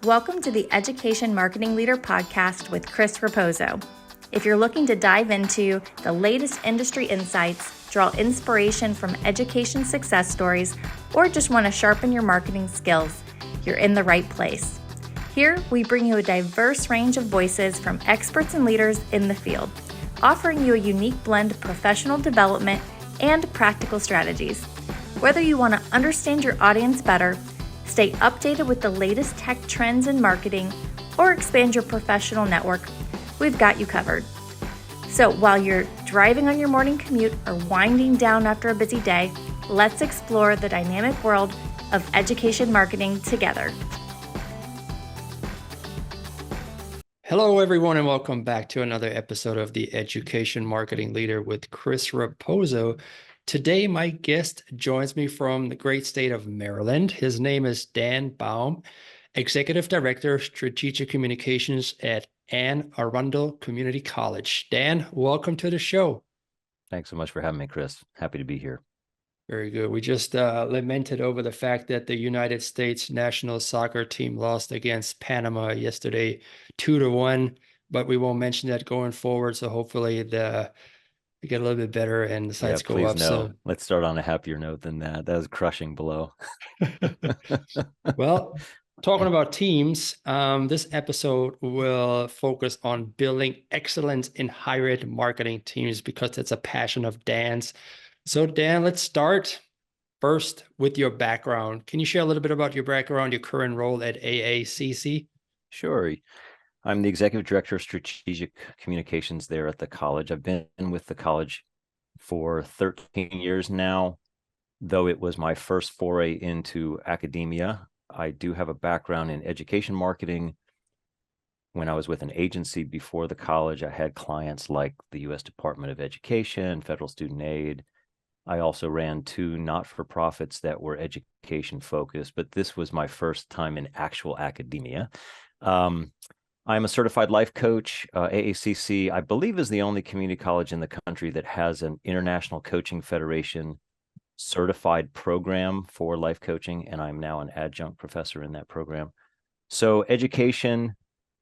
Welcome to the Education Marketing Leader podcast with Chris Raposo. If you're looking to dive into the latest industry insights, draw inspiration from education success stories, or just want to sharpen your marketing skills, you're in the right place. Here, we bring you a diverse range of voices from experts and leaders in the field, offering you a unique blend of professional development and practical strategies. Whether you want to understand your audience better, stay updated with the latest tech trends in marketing, or expand your professional network, we've got you covered. So while you're driving on your morning commute or winding down after a busy day, let's explore the dynamic world of education marketing together. Hello, everyone, and welcome back to another episode of the Education Marketing Leader with Chris Raposo. Today, my guest joins me from the great state of Maryland. His name is Dan Baum, Executive Director of Strategic Communications at Anne Arundel Community College. Dan, welcome to the show. Thanks so much for having me, Chris. Happy to be here. Very good. We just lamented over the fact that the United States national soccer team lost against Panama yesterday, 2-1, but we won't mention that going forward. So hopefully we get a little bit better and the sites go up. No. So let's start on a happier note than that. That was a crushing blow. Well, talking about teams, this episode will focus on building excellence in higher ed marketing teams because that's a passion of Dan's. So Dan, let's start first with your background. Can you share a little bit about your background, your current role at AACC? Sure. I'm the Executive Director of Strategic Communications there at the college. I've been with the college for 13 years now, though it was my first foray into academia. I do have a background in education marketing. When I was with an agency before the college, I had clients like the U.S. Department of Education, Federal Student Aid. I also ran 2 not-for-profits that were education focused, but this was my first time in actual academia. I'm a certified life coach. AACC, I believe, is the only community college in the country that has an International Coaching Federation certified program for life coaching, and I'm now an adjunct professor in that program. So education,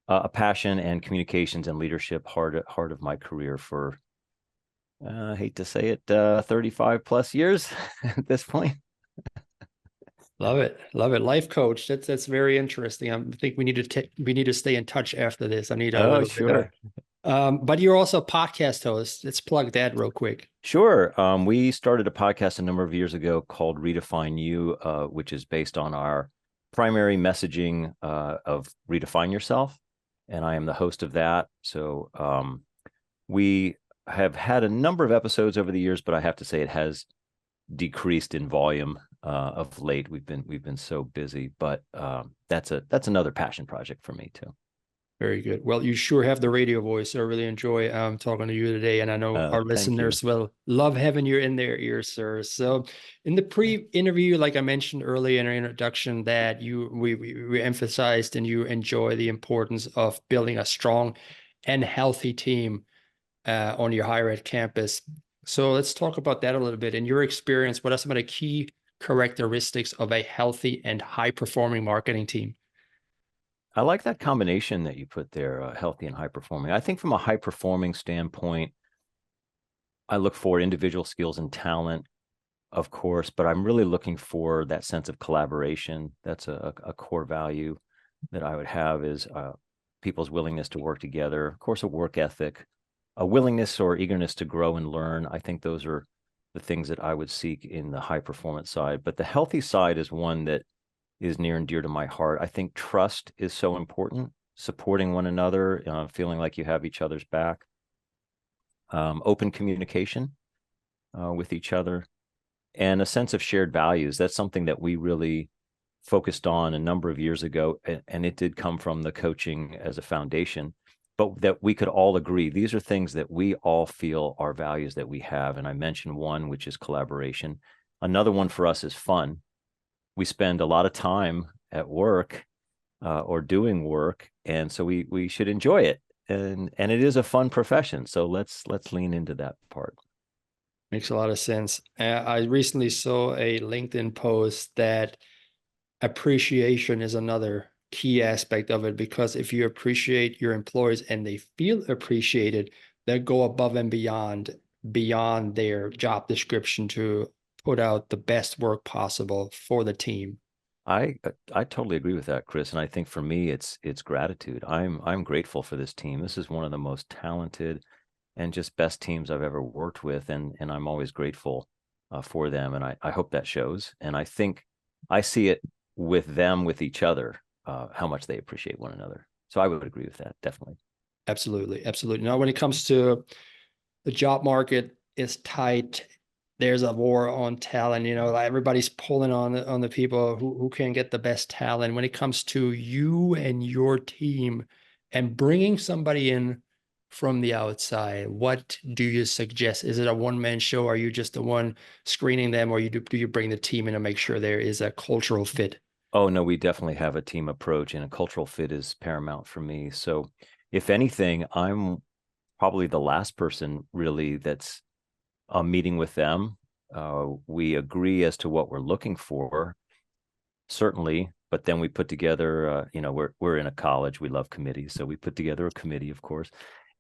a passion, and communications and leadership, heart of my career for, I hate to say it, 35 plus years at this point. Love it. Love it. Life coach. That's very interesting. I think we need to stay in touch after this. I need a little sure. bit. But you're also a podcast host. Let's plug that real quick. Sure. We started a podcast a number of years ago called Redefine U, which is based on our primary messaging of redefine yourself. And I am the host of that. So we have had a number of episodes over the years, but I have to say it has decreased in volume of late. We've been so busy, but that's another passion project for me too. Very good. Well, you sure have the radio voice. I really enjoy talking to you today, and I know our listeners will love having you in their ears, sir. So, in the pre-interview, like I mentioned earlier in our introduction, that we emphasized and you enjoy the importance of building a strong and healthy team on your higher ed campus. So let's talk about that a little bit. In your experience, what are some of the key characteristics of a healthy and high-performing marketing team? I like that combination that you put there, healthy and high-performing. I think from a high-performing standpoint, I look for individual skills and talent, of course, but I'm really looking for that sense of collaboration. That's a core value that I would have, is people's willingness to work together. Of course, a work ethic, a willingness or eagerness to grow and learn. I think those are the things that I would seek in the high performance side. But the healthy side is one that is near and dear to my heart. I think trust is so important, supporting one another, feeling like you have each other's back, open communication with each other, and a sense of shared values. That's something that we really focused on a number of years ago, and it did come from the coaching as a foundation. But that we could all agree, these are things that we all feel are values that we have. And I mentioned one, which is collaboration. Another one for us is fun. We spend a lot of time at work or doing work, and so we should enjoy it. And it is a fun profession. So let's lean into that part. Makes a lot of sense. I recently saw a LinkedIn post that appreciation is another key aspect of it, because if you appreciate your employees and they feel appreciated, they go above and beyond their job description to put out the best work possible for the team. I totally agree with that, Chris. And I think for me, it's gratitude. I'm grateful for this team. This is one of the most talented and just best teams I've ever worked with, and I'm always grateful for them. And I hope that shows. And I think I see it with them, with each other, how much they appreciate one another. So I would agree with that, definitely. Absolutely, absolutely. Now, when it comes to the job market is tight, there's a war on talent. Like everybody's pulling on the people who can get the best talent. When it comes to you and your team and bringing somebody in from the outside, what do you suggest? Is it a one-man show? Are you just the one screening them, or do you bring the team in to make sure there is a cultural fit? Oh, no, we definitely have a team approach, and a cultural fit is paramount for me. So if anything, I'm probably the last person really that's meeting with them. We agree as to what we're looking for, certainly, but then we put together, we're in a college, we love committees, so we put together a committee, of course,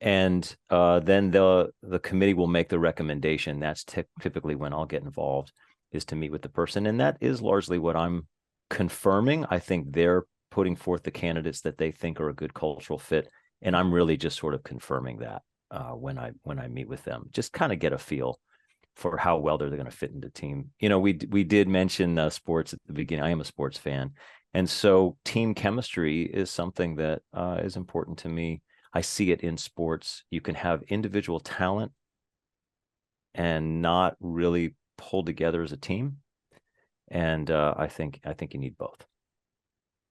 and then the committee will make the recommendation. That's typically when I'll get involved, is to meet with the person, and that is largely what I'm confirming. I think they're putting forth the candidates that they think are a good cultural fit, and I'm really just sort of confirming that when I meet with them, just kind of get a feel for how well they're going to fit into the team. We did mention sports at the beginning. I am a sports fan, and so team chemistry is something that is important to me. I see it in sports. You can have individual talent and not really pull together as a team, and I think you need both.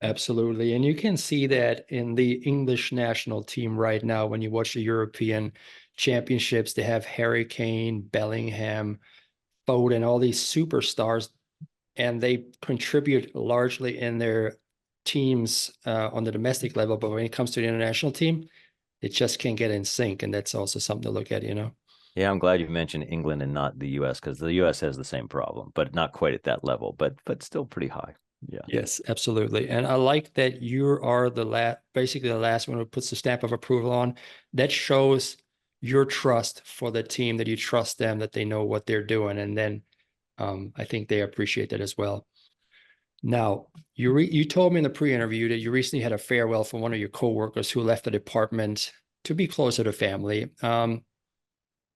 Absolutely. And you can see that in the English national team right now. When you watch the European championships, they have Harry Kane, Bellingham, Foden, all these superstars, and they contribute largely in their teams on the domestic level. But when it comes to the international team, it just can't get in sync. And that's also something to look at, Yeah, I'm glad you mentioned England and not the U.S., because the U.S. has the same problem, but not quite at that level, but still pretty high. Yeah. Yes, absolutely. And I like that you are basically the last one who puts the stamp of approval on. That shows your trust for the team, that you trust them, that they know what they're doing. And then I think they appreciate that as well. Now, you told me in the pre-interview that you recently had a farewell from one of your coworkers who left the department to be closer to family. And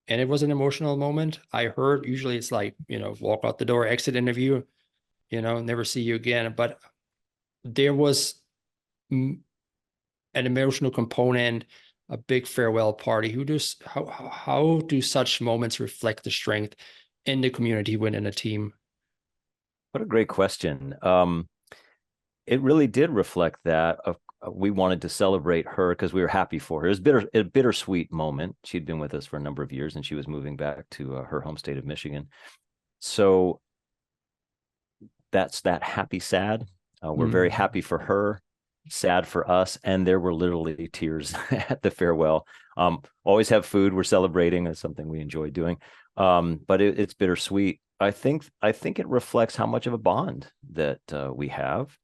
it was an emotional moment. I heard usually it's like, walk out the door, exit interview, never see you again. But there was an emotional component, a big farewell party. How do such moments reflect the strength in the community within a team? What a great question. It really did reflect that. We wanted to celebrate her because we were happy for her. It was a bittersweet moment. She'd been with us for a number of years, and she was moving back to her home state of Michigan. So that's that happy, sad. We're very happy for her, sad for us, and there were literally tears at the farewell. Always have food. We're celebrating. That's something we enjoy doing. But it's bittersweet. I think it reflects how much of a bond that we have.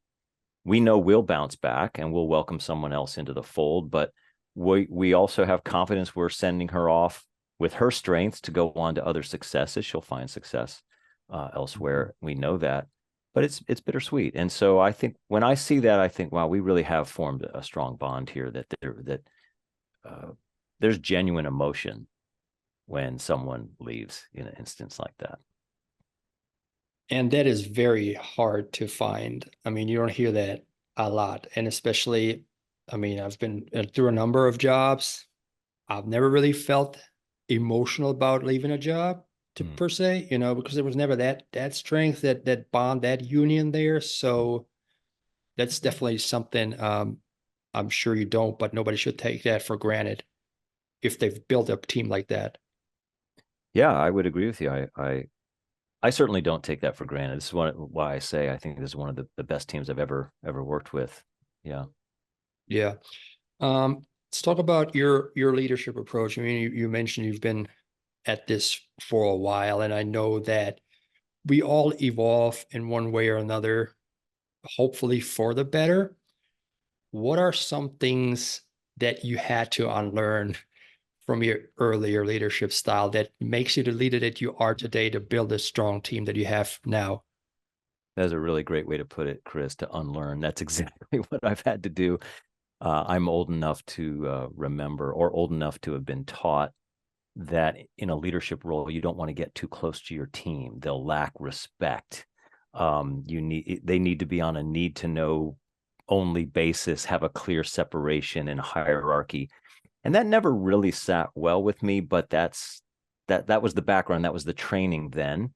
We know we'll bounce back and we'll welcome someone else into the fold, but we also have confidence we're sending her off with her strengths to go on to other successes. She'll find success elsewhere. We know that, but it's bittersweet. And so I think when I see that, I think, wow, we really have formed a strong bond here, that there's genuine emotion when someone leaves in an instance like that. And that is very hard to find. I mean, you don't hear that a lot. And especially, I've been through a number of jobs. I've never really felt emotional about leaving a job per se, because there was never that strength, that bond, that union there. So that's definitely something I'm sure you don't, but nobody should take that for granted if they've built a team like that. Yeah, I would agree with you. I certainly don't take that for granted. This is why I say I think this is one of the best teams I've ever worked with. Yeah. Yeah. Let's talk about your leadership approach. I mean, you mentioned you've been at this for a while, and I know that we all evolve in one way or another, hopefully for the better. what are some things that you had to unlearn from your earlier leadership style that makes you the leader that you are today to build a strong team that you have now? That's a really great way to put it, Chris, to unlearn. That's exactly what I've had to do. I'm old enough to remember, or old enough to have been taught, that in a leadership role, you don't want to get too close to your team. They'll lack respect. They need to be on a need to know only basis, have a clear separation and hierarchy. And that never really sat well with me, but that was the background. That was the training then.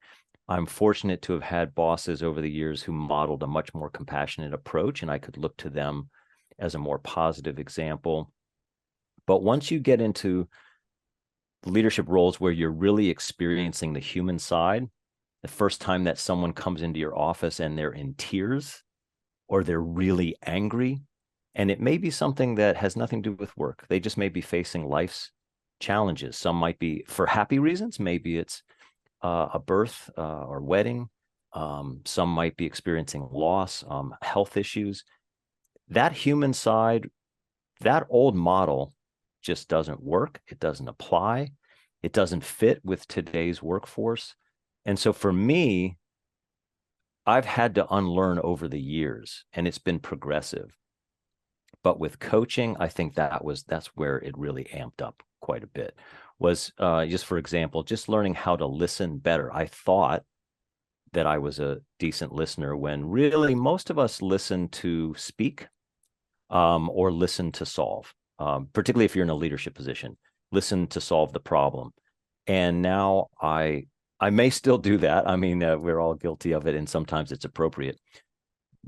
I'm fortunate to have had bosses over the years who modeled a much more compassionate approach, and I could look to them as a more positive example. But once you get into leadership roles where you're really experiencing the human side, the first time that someone comes into your office and they're in tears or they're really angry, and it may be something that has nothing to do with work. They just may be facing life's challenges. Some might be for happy reasons. Maybe it's a birth or wedding. Some might be experiencing loss, health issues. That human side, that old model just doesn't work. It doesn't apply. It doesn't fit with today's workforce. And so for me, I've had to unlearn over the years, and it's been progressive. But with coaching, I think that's where it really amped up quite a bit. Was just, for example, just learning how to listen better. I thought that I was a decent listener when really most of us listen to speak or listen to solve, particularly if you're in a leadership position, listen to solve the problem. And now I may still do that. I mean, we're all guilty of it, and sometimes it's appropriate.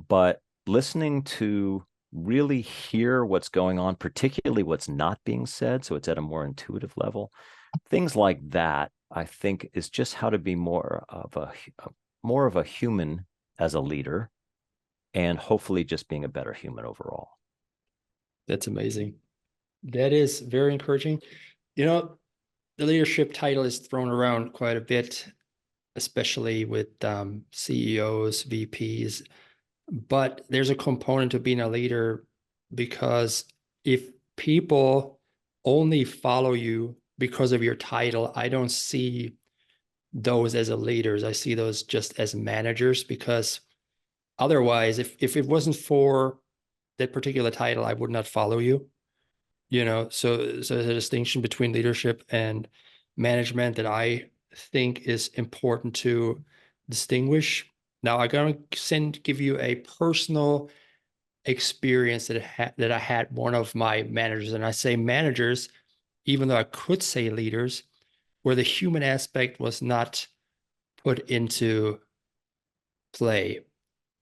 But listening to really hear what's going on, particularly what's not being said, so it's at a more intuitive level, things like that, I think, is just how to be more of a human as a leader, and hopefully just being a better human overall. That's amazing. That is very encouraging. You know, the leadership title is thrown around quite a bit, especially with CEOs, VPs. But there's a component to being a leader, because if people only follow you because of your title, I don't see those as leaders. I see those just as managers, because otherwise, if it wasn't for that particular title, I would not follow you. So there's a distinction between leadership and management that I think is important to distinguish. Now, I'm going to give you a personal experience that I had one of my managers, and I say managers, even though I could say leaders, where the human aspect was not put into play.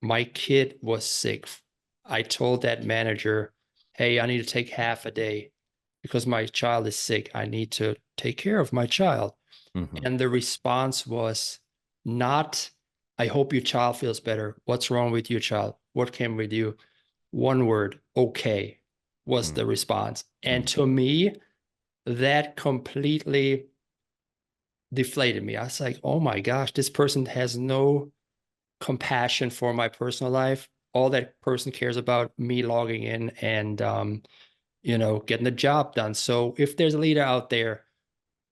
My kid was sick. I told that manager, hey, I need to take half a day because my child is sick. I need to take care of my child. Mm-hmm. And the response was not, I hope your child feels better. What's wrong with your child? What can we do? One word, okay, was the response. And to me, that completely deflated me. I was like, oh my gosh, this person has no compassion for my personal life. All that person cares about me logging in and getting the job done. So if there's a leader out there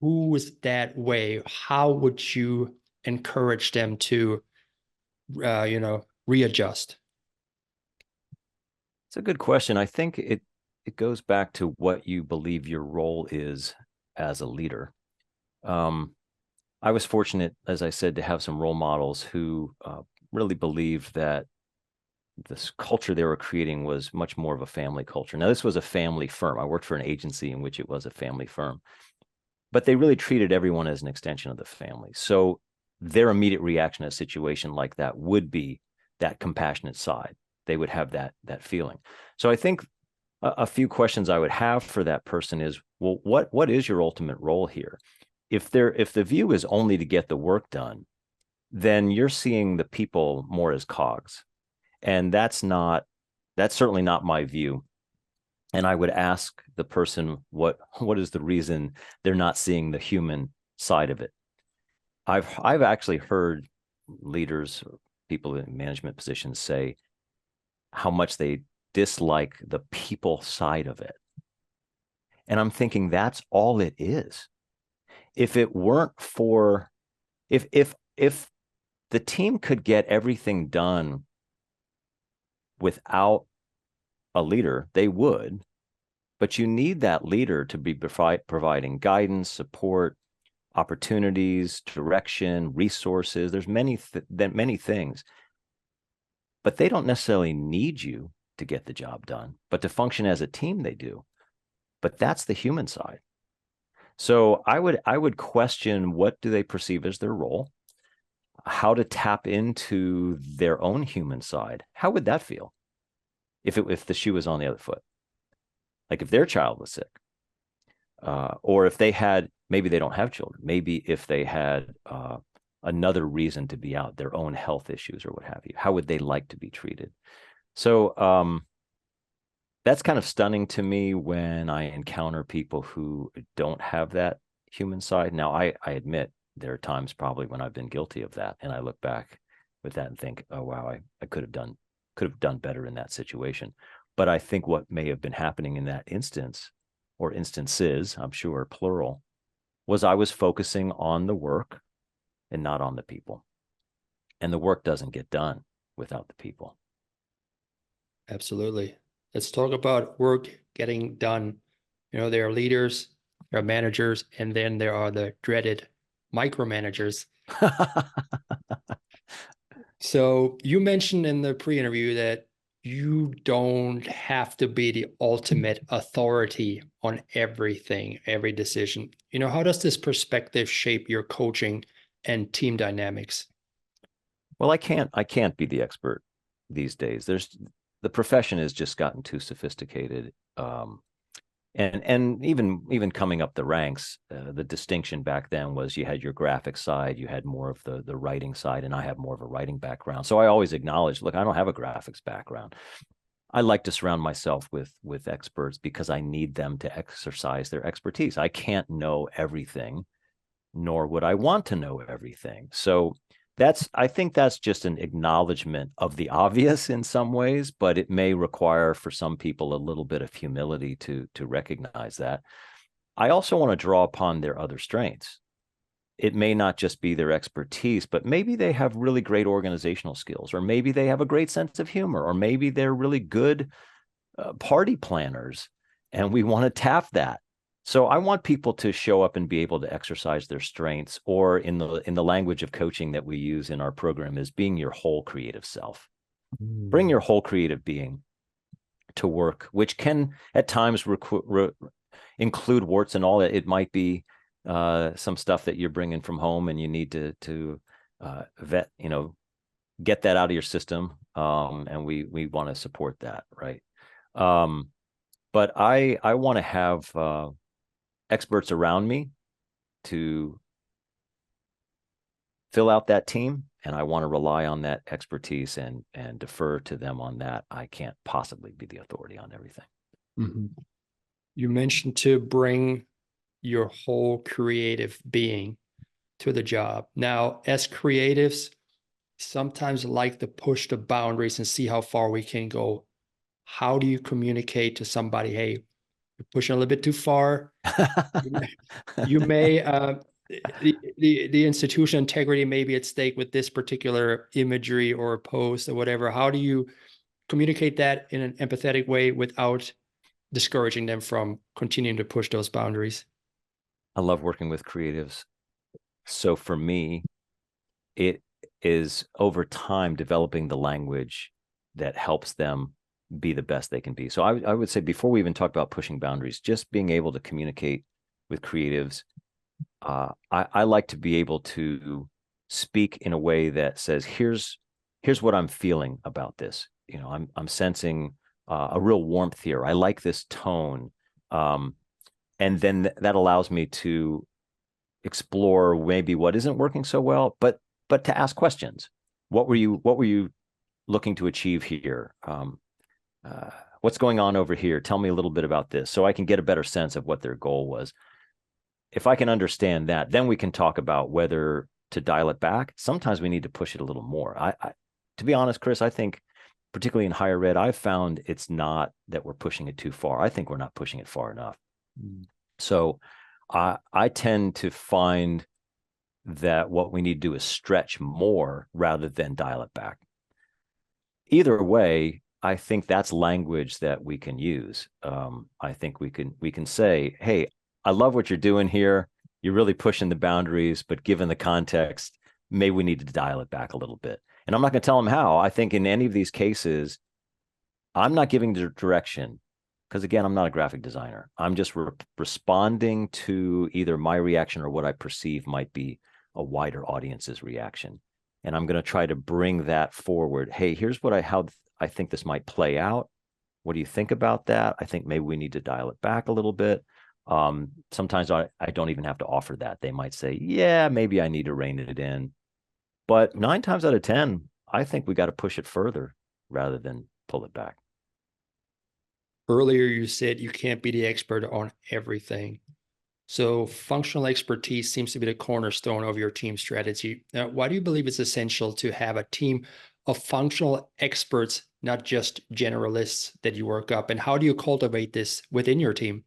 who is that way, how would you encourage them to readjust? It's a good question. I think it goes back to what you believe your role is as a leader. I was fortunate, as I said, to have some role models who really believed that this culture they were creating was much more of a family culture. Now, this was a family firm. I worked for an agency in which it was a family firm, but they really treated everyone as an extension of the family. So their immediate reaction to a situation like that would be that compassionate side. They would have that feeling. So I think a few questions I would have for that person is, well, what is your ultimate role here? If the view is only to get the work done, then you're seeing the people more as cogs. And that's certainly not my view. And I would ask the person, what is the reason they're not seeing the human side of it? I've actually heard leaders, people in management positions, say how much they dislike the people side of it. And I'm thinking that's all it is. If it weren't for, if the team could get everything done without a leader, they would. But you need that leader to be providing guidance, support, opportunities, direction, resources. There's many things. But they don't necessarily need you to get the job done. But to function as a team, they do. But that's the human side. So I would question, what do they perceive as their role? How to tap into their own human side. How would that feel if the shoe was on the other foot? Like if their child was sick, or if they had, maybe they don't have children, maybe if they had another reason to be out, their own health issues or what have you, how would they like to be treated? So that's kind of stunning to me when I encounter people who don't have that human side. Now, I admit there are times probably when I've been guilty of that, and I look back with that and think, oh wow, I could have done better in that situation. But I think what may have been happening in that instance, or instances, I'm sure plural, was I was focusing on the work and not on the people. And the work doesn't get done without the people. Absolutely. Let's talk about work getting done. There are leaders, there are managers, and then there are the dreaded micromanagers. So you mentioned in the pre-interview that you don't have to be the ultimate authority on everything, every decision. How does this perspective shape your coaching and team dynamics? Well, I can't be the expert these days. The profession has just gotten too sophisticated. And even coming up the ranks, the distinction back then was you had your graphic side, you had more of the writing side, and I have more of a writing background. So I always acknowledge, look, I don't have a graphics background. I like to surround myself with experts because I need them to exercise their expertise. I can't know everything, nor would I want to know everything. So I think that's just an acknowledgement of the obvious in some ways, but it may require for some people a little bit of humility to recognize that. I also want to draw upon their other strengths. It may not just be their expertise, but maybe they have really great organizational skills, or maybe they have a great sense of humor, or maybe they're really good party planners, and we want to tap that. So I want people to show up and be able to exercise their strengths, or in the language of coaching that we use in our program is being your whole creative self. Bring your whole creative being to work, which can at times include warts and all. It might be some stuff that you're bringing from home and you need to vet, get that out of your system. And we want to support that, right? But I want to have experts around me to fill out that team, and I want to rely on that expertise and defer to them on that. I can't possibly be the authority on everything. Mm-hmm. You mentioned to bring your whole creative being to the job. Now, as creatives, sometimes like to push the boundaries and see how far we can go. How do you communicate to somebody, hey, you're pushing a little bit too far? you may the institutional integrity may be at stake with this particular imagery or post or whatever. How do you communicate that in an empathetic way without discouraging them from continuing to push those boundaries? I love working with creatives. So for me, it is over time developing the language that helps them be the best they can be. So I would say, before we even talk about pushing boundaries, just being able to communicate with creatives. I like to be able to speak in a way that says, here's what I'm feeling about this. I'm sensing a real warmth here. I like this tone. And then that allows me to explore maybe what isn't working so well, but to ask questions. What were you looking to achieve here? What's going on over here? Tell me a little bit about this, so I can get a better sense of what their goal was. If I can understand that, then we can talk about whether to dial it back. Sometimes we need to push it a little more. To be honest, Chris, I think particularly in higher ed, I've found it's not that we're pushing it too far. I think we're not pushing it far enough. So I tend to find that what we need to do is stretch more rather than dial it back. Either way, I think that's language that we can use. I think we can say, hey, I love what you're doing here. You're really pushing the boundaries, but given the context, maybe we need to dial it back a little bit. And I'm not going to tell them how. I think in any of these cases, I'm not giving the direction because, again, I'm not a graphic designer. I'm just responding to either my reaction or what I perceive might be a wider audience's reaction. And I'm going to try to bring that forward. Hey, here's how I think this might play out. What do you think about that? I think maybe we need to dial it back a little bit. Sometimes I don't even have to offer that. They might say, yeah, maybe I need to rein it in. But 9 times out of 10, I think we got to push it further rather than pull it back. Earlier, you said you can't be the expert on everything. So functional expertise seems to be the cornerstone of your team strategy. Now, why do you believe it's essential to have a team of functional experts, not just generalists that you work up? And how do you cultivate this within your team?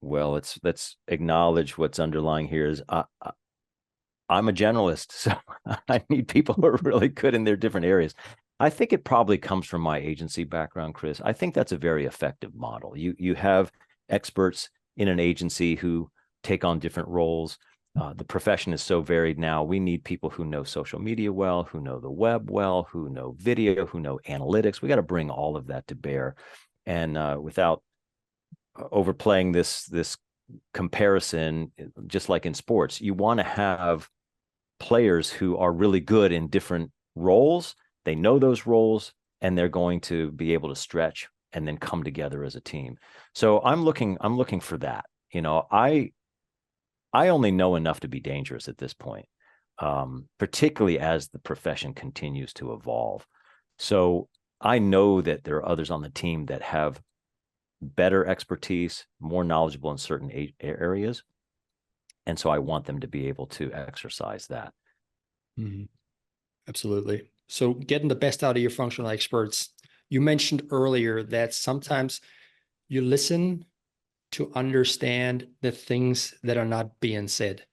Well, let's acknowledge what's underlying here is I'm a generalist, so I need people who are really good in their different areas. I think it probably comes from my agency background, Chris. I think that's a very effective model. You have experts in an agency who take on different roles. The profession is so varied now. We need people who know social media well, who know the web well, who know video, who know analytics. We got to bring all of that to bear. And without overplaying this comparison, just like in sports, you want to have players who are really good in different roles. They know those roles, and they're going to be able to stretch and then come together as a team. So I'm looking for that. I only know enough to be dangerous at this point, particularly as the profession continues to evolve. So I know that there are others on the team that have better expertise, more knowledgeable in certain areas. And so I want them to be able to exercise that. Mm-hmm. Absolutely. So getting the best out of your functional experts, you mentioned earlier that sometimes you listen to understand the things that are not being said.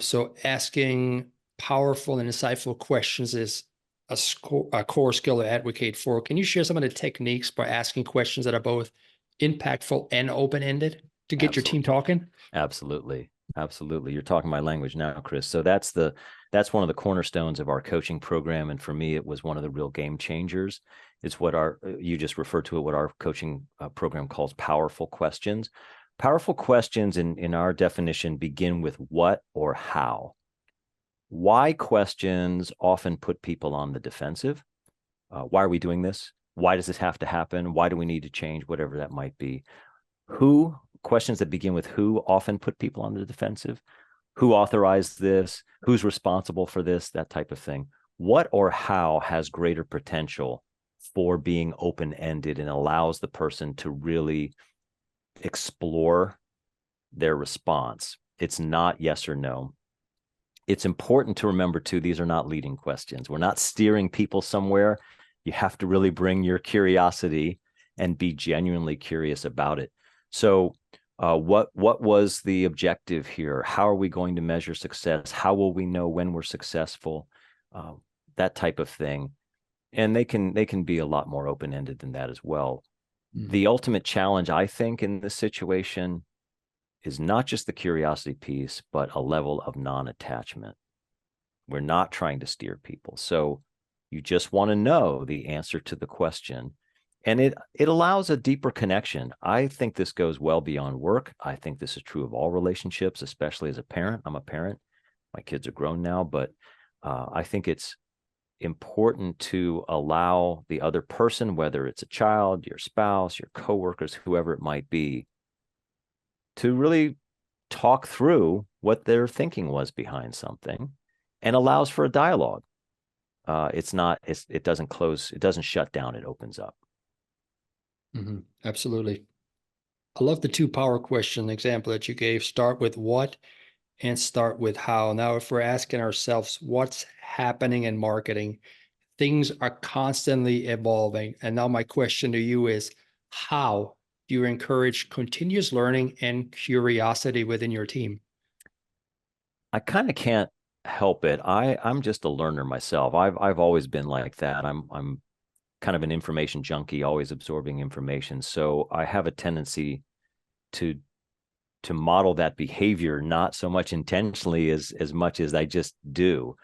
So asking powerful and insightful questions is a core skill to advocate for. Can you share some of the techniques for asking questions that are both impactful and open-ended to get your team talking? Absolutely. You're talking my language now, Chris. So that's one of the cornerstones of our coaching program. And for me, it was one of the real game changers. It's what you just referred to it, what our coaching program calls powerful questions. Powerful questions in our definition begin with what or how. Why questions often put people on the defensive. Why are we doing this? Why does this have to happen? Why do we need to change? Whatever that might be. Who, questions that begin with who often put people on the defensive. Who authorized this? Who's responsible for this? That type of thing. What or how has greater potential for being open-ended and allows the person to really explore their response. It's not yes or no. It's important to remember, too, these are not leading questions. We're not steering people somewhere. You have to really bring your curiosity and be genuinely curious about it. So what was the objective here? How are we going to measure success? How will we know when we're successful? That type of thing. And they can be a lot more open-ended than that as well. Mm-hmm. The ultimate challenge, I think, in this situation is not just the curiosity piece, but a level of non-attachment. We're not trying to steer people. So you just want to know the answer to the question. And it allows a deeper connection. I think this goes well beyond work. I think this is true of all relationships, especially as a parent. I'm a parent. My kids are grown now, but I think it's important to allow the other person, whether it's a child, your spouse, your coworkers, whoever it might be, to really talk through what their thinking was behind something, and allows for a dialogue. It doesn't close, it doesn't shut down, it opens up. Mm-hmm. Absolutely. I love the 2 power question example that you gave. Start with what and start with how. Now, if we're asking ourselves what's happening in marketing, things are constantly evolving. And now my question to you is, how do you encourage continuous learning and curiosity within your team? I kind of can't help it. I'm just a learner myself. I've always been like that. I'm kind of an information junkie, always absorbing information. So I have a tendency to model that behavior, not so much intentionally as much as I just do.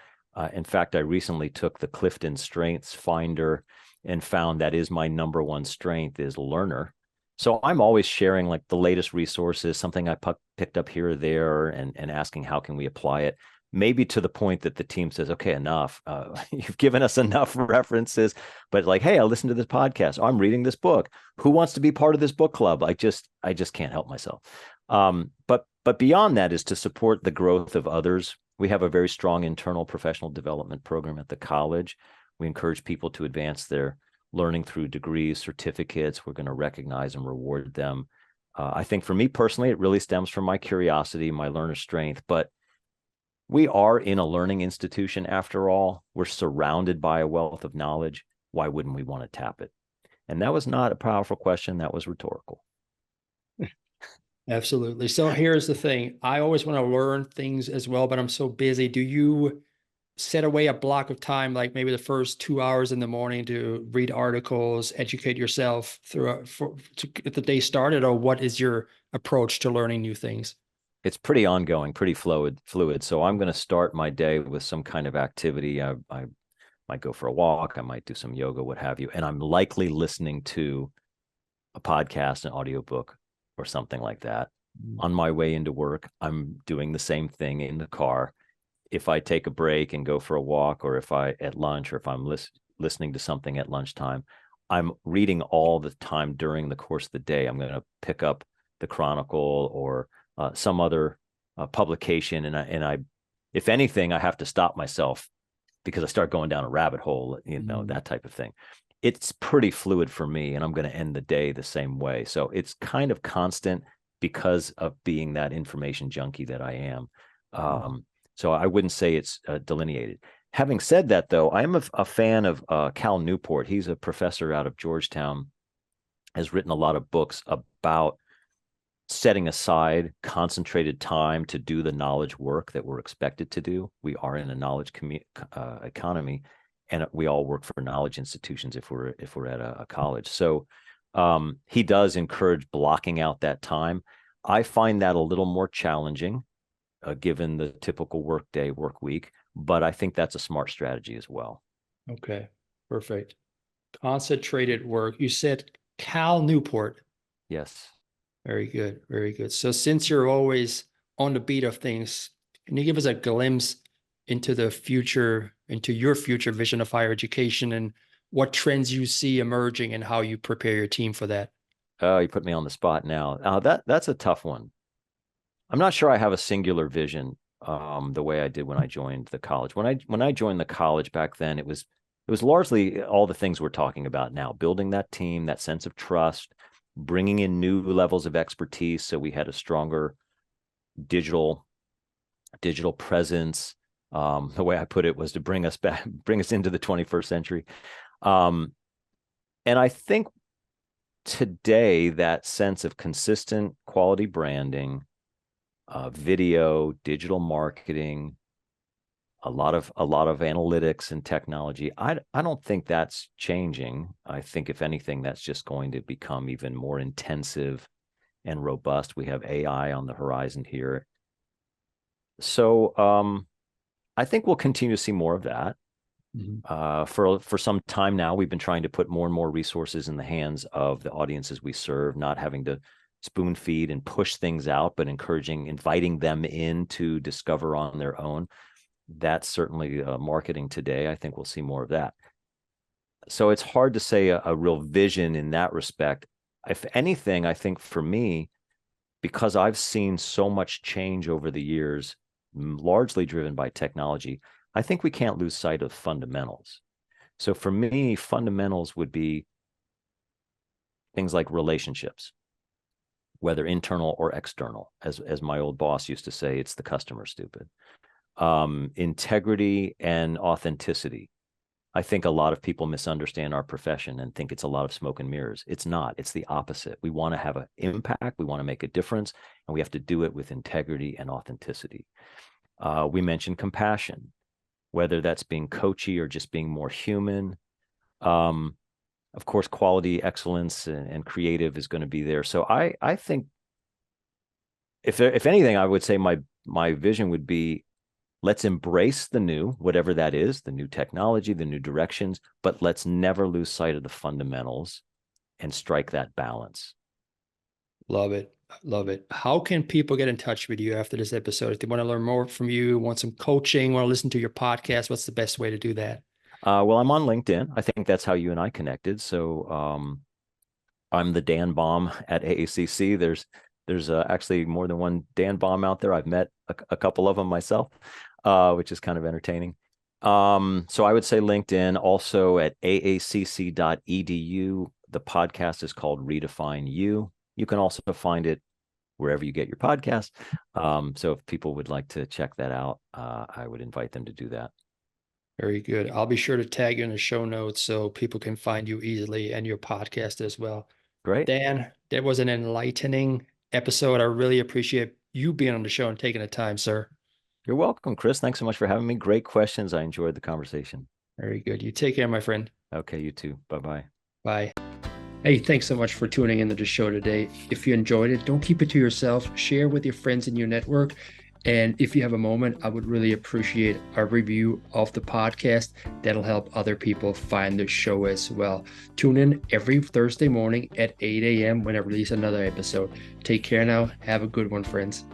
In fact, I recently took the Clifton Strengths Finder and found that is my number one strength is learner. So I'm always sharing like the latest resources, something I picked up here or there, and asking how can we apply it. Maybe to the point that the team says, okay, enough. You've given us enough references, but like, hey, I listened to this podcast. I'm reading this book. Who wants to be part of this book club? I just can't help myself. But beyond that is to support the growth of others. We have a very strong internal professional development program at the college. We encourage people to advance their learning through degrees, certificates. We're going to recognize and reward them. I think for me personally, it really stems from my curiosity, my learner strength. But we are in a learning institution after all. We're surrounded by a wealth of knowledge. Why wouldn't we want to tap it? And that was not a powerful question. That was rhetorical. Absolutely. So here's the thing. I always want to learn things as well, but I'm so busy. Do you set away a block of time, like maybe the first 2 hours in the morning to read articles, educate yourself to get the day started? Or what is your approach to learning new things? It's pretty ongoing, pretty fluid. So I'm going to start my day with some kind of activity. I might go for a walk. I might do some yoga, what have you. And I'm likely listening to a podcast, an audiobook, or something like that. On my way into work, I'm doing the same thing in the car. If I take a break and go for a walk, or if I at lunch, or if I'm listening to something at lunchtime, I'm reading all the time during the course of the day. I'm going to pick up the Chronicle or some other publication, and I, if anything, I have to stop myself because I start going down a rabbit hole, that type of thing. It's pretty fluid for me, and I'm going to end the day the same way. So it's kind of constant because of being that information junkie that I am. So I wouldn't say it's delineated. Having said that, though, I am a fan of Cal Newport. He's a professor out of Georgetown, has written a lot of books about setting aside concentrated time to do the knowledge work that we're expected to do. We are in a knowledge economy, and we all work for knowledge institutions if we're at a college. So he does encourage blocking out that time. I find that a little more challenging given the typical work week, but I think that's a smart strategy as well. Okay, perfect. Concentrated work. You said Cal Newport. Yes. Very good. Very good. So since you're always on the beat of things, can you give us a glimpse into the future, into your future vision of higher education, and what trends you see emerging and how you prepare your team for that? Oh, you put me on the spot now. That's a tough one. I'm not sure I have a singular vision the way I did when I joined the college. When I joined the college back then, it was largely all the things we're talking about now, building that team, that sense of trust, bringing in new levels of expertise. So we had a stronger digital presence. The way I put it was to bring us into the 21st century. And I think today that sense of consistent quality branding, video, digital marketing, a lot of analytics and technology, I don't think that's changing. I think if anything, that's just going to become even more intensive and robust. We have AI on the horizon here. So I think we'll continue to see more of that. For some time now, we've been trying to put more and more resources in the hands of the audiences we serve, not having to spoon feed and push things out, but inviting them in to discover on their own. That's certainly marketing today. I think we'll see more of that. So it's hard to say a real vision in that respect. If anything, I think for me, because I've seen so much change over the years, largely driven by technology, I think we can't lose sight of fundamentals. So for me, fundamentals would be things like relationships, whether internal or external. As my old boss used to say, it's the customer, stupid. Integrity and authenticity. I think a lot of people misunderstand our profession and think it's a lot of smoke and mirrors. It's not. It's the opposite. We want to have an impact. We want to make a difference, and we have to do it with integrity and authenticity. We mentioned compassion, whether that's being coachy or just being more human. Of course, quality, excellence, and creative is going to be there. So I think, if anything, I would say my vision would be, let's embrace the new, whatever that is, the new technology, the new directions, but let's never lose sight of the fundamentals and strike that balance. Love it. Love it. How can people get in touch with you after this episode? If they want to learn more from you, want some coaching, want to listen to your podcast, what's the best way to do that? Well, I'm on LinkedIn. I think that's how you and I connected. So I'm the Dan Baum at AACC. There's actually more than one Dan Baum out there. I've met a couple of them myself, which is kind of entertaining. So I would say LinkedIn, also at aacc.edu. The podcast is called Redefine U. You can also find it wherever you get your podcast. So if people would like to check that out, I would invite them to do that. Very good. I'll be sure to tag you in the show notes so people can find you easily, and your podcast as well. Great. Dan, that was an enlightening episode. I really appreciate you being on the show and taking the time, sir. You're welcome, Chris. Thanks so much for having me. Great questions. I enjoyed the conversation. Very good. You take care, my friend. Okay, you too. Bye-bye. Bye. Hey, thanks so much for tuning into the show today. If you enjoyed it, don't keep it to yourself. Share with your friends in your network. And if you have a moment, I would really appreciate a review of the podcast. That'll help other people find the show as well. Tune in every Thursday morning at 8 a.m. when I release another episode. Take care now. Have a good one, friends.